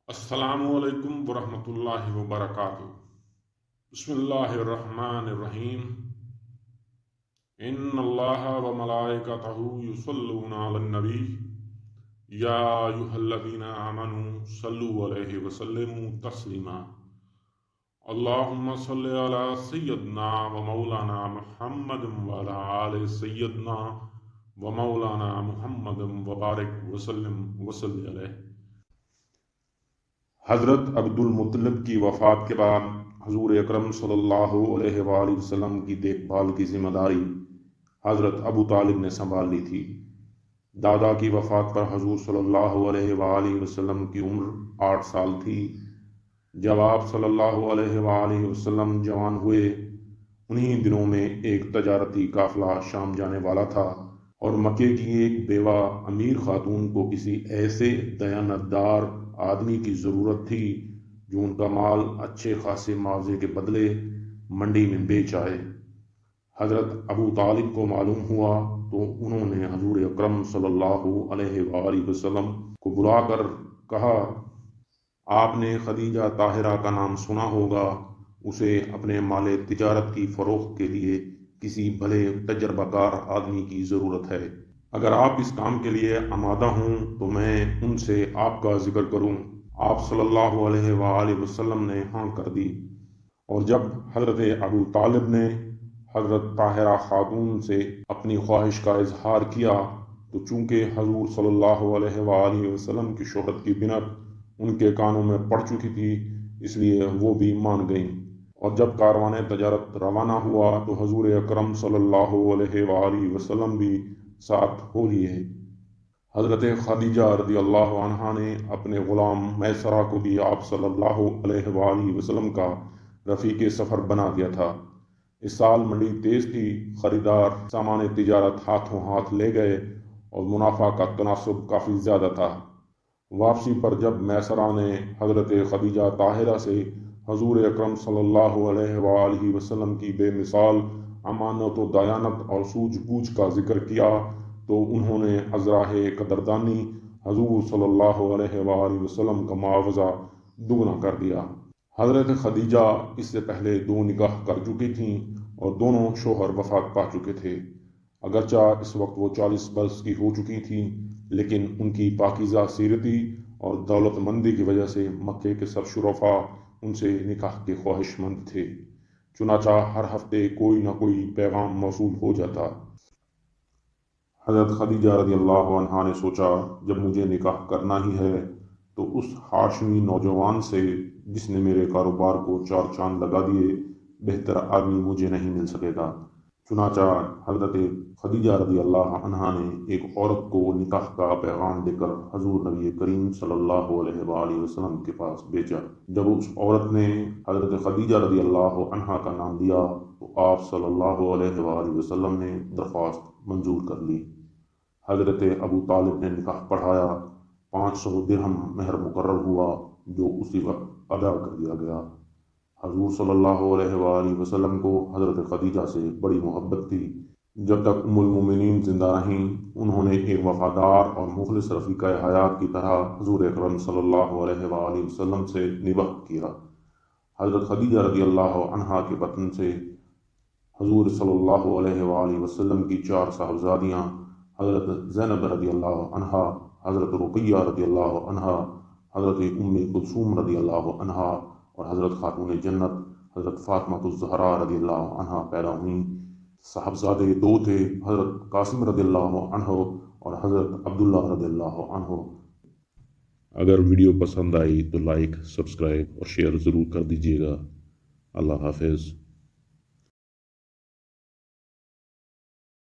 السلام علیکم ورحمۃ اللہ وبرکاتہ۔ بسم اللہ الرحمن الرحیم۔ ان اللہ وملائکتہ یصلون علی النبی یا ایھا الذین آمنوا صلوا علیہ وسلموا تسلیما۔ اللہم صل علی سیدنا ومولانا محمد وعلی آل سیدنا ومولانا محمد وبارک وسلم وصلی علیہ۔ حضرت عبد المطلب کی وفات کے بعد حضور اکرم صلی اللہ علیہ وآلہ وسلم کی دیکھ بھال کی ذمہ داری حضرت ابو طالب نے سنبھال لی تھی۔ دادا کی وفات پر حضور صلی اللہ علیہ وآلہ وسلم کی عمر 8 سال تھی۔ جب آپ صلی اللہ علیہ وآلہ وسلم جوان ہوئے، انہی دنوں میں ایک تجارتی قافلہ شام جانے والا تھا اور مکے کی ایک بیوہ امیر خاتون کو کسی ایسے دیانتدار آدمی کی ضرورت تھی جو ان کا مال اچھے خاصے معاوضے کے بدلے منڈی میں بیچ آئے۔ حضرت ابو طالب کو معلوم ہوا تو انہوں نے حضور اکرم صلی اللہ علیہ وآلہ وسلم کو بلا کر کہا، آپ نے خدیجہ طاہرہ کا نام سنا ہوگا، اسے اپنے مال تجارت کی فروخت کے لیے کسی بھلے تجربہ کار آدمی کی ضرورت ہے۔ اگر آپ اس کام کے لیے آمادہ ہوں تو میں ان سے آپ کا ذکر کروں۔ آپ صلی اللہ علیہ وآلہ وسلم نے ہاں کر دی، اور جب حضرت ابو طالب نے حضرت طاہرہ خاتون سے اپنی خواہش کا اظہار کیا تو چونکہ حضور صلی اللہ علیہ وآلہ وسلم کی شہرت کی بنت ان کے کانوں میں پڑ چکی تھی، اس لیے وہ بھی مان گئیں۔ اور جب کاروان تجارت روانہ ہوا تو حضور اکرم صلی اللہ علیہ وآلہ وسلم بھی ساتھ ہو لیے۔ حضرت خدیجہ رضی اللہ عنہا نے اپنے غلام میسرہ کو بھی آپ صلی اللہ علیہ وآلہ وسلم کا رفیق سفر بنا دیا تھا۔ اس سال منڈی تیز تھی، خریدار سامان تجارت ہاتھوں ہاتھ لے گئے اور منافع کا تناسب کافی زیادہ تھا۔ واپسی پر جب میسرہ نے حضرت خدیجہ طاہرہ سے حضور اکرم صلی اللہ علیہ وآلہ وسلم کی بے مثال امانت و دیانت اور سوجھ بوجھ کا ذکر کیا تو انہوں نے ازراہ قدردانی حضور صلی اللہ علیہ وآلہ وسلم کا معاوضہ دگنا کر دیا۔ حضرت خدیجہ اس سے پہلے 2 نکاح کر چکی تھیں اور دونوں شوہر وفات پا چکے تھے۔ اگرچہ اس وقت وہ 40 برس کی ہو چکی تھیں، لیکن ان کی پاکیزہ سیرتی اور دولت مندی کی وجہ سے مکے کے سرشرفا ان سے نکاح کے خواہش مند تھے، چنانچہ ہر ہفتے کوئی نہ کوئی پیغام موصول ہو جاتا۔ حضرت خدیجہ رضی اللہ عنہا نے سوچا، جب مجھے نکاح کرنا ہی ہے تو اس ہاشمی نوجوان سے جس نے میرے کاروبار کو 4 چاند لگا دیے، بہتر آدمی مجھے نہیں مل سکے گا۔ چنانچہ حضرت خدیجہ رضی اللہ عنہا نے ایک عورت کو نکاح کا پیغام دے کر حضور نبی کریم صلی اللہ علیہ وآلہ وسلم کے پاس بھیجا۔ جب اس عورت نے حضرت خدیجہ رضی اللہ عنہا کا نام دیا تو آپ صلی اللہ علیہ وآلہ وسلم نے درخواست منظور کر لی۔ حضرت ابو طالب نے نکاح پڑھایا، 500 درہم مہر مقرر ہوا جو اسی وقت ادا کر دیا گیا۔ حضور صلی اللہ علیہ وآلہ وسلم کو حضرت خدیجہ سے بڑی محبت تھی۔ جب تک ام المومنین زندہ رہیں، انہوں نے ایک وفادار اور مخلص رفیقہ حیات کی طرح حضور اکرم صلی اللہ علیہ وآلہ وسلم سے نبھا کیا۔ حضرت خدیجہ رضی اللہ عنہا کے وطن سے حضور صلی اللہ علیہ وآلہ وسلم کی 4 صاحبزادیاں حضرت زینب رضی اللہ عنہا، حضرت رقیہ رضی اللہ عنہا، حضرت ام کلثوم رضی اللہ عنہا اور حضرت خاتون جنت حضرت فاطمہ الزہراء رضی اللہ عنہا پیدا ہوئیں۔ صاحبزادے 2 تھے، حضرت قاسم رضی اللہ عنہ اور حضرت عبداللہ رضی اللہ عنہ۔ اگر ویڈیو پسند آئی تو لائک، سبسکرائب اور شیئر ضرور کر دیجیے گا۔ اللہ حافظ۔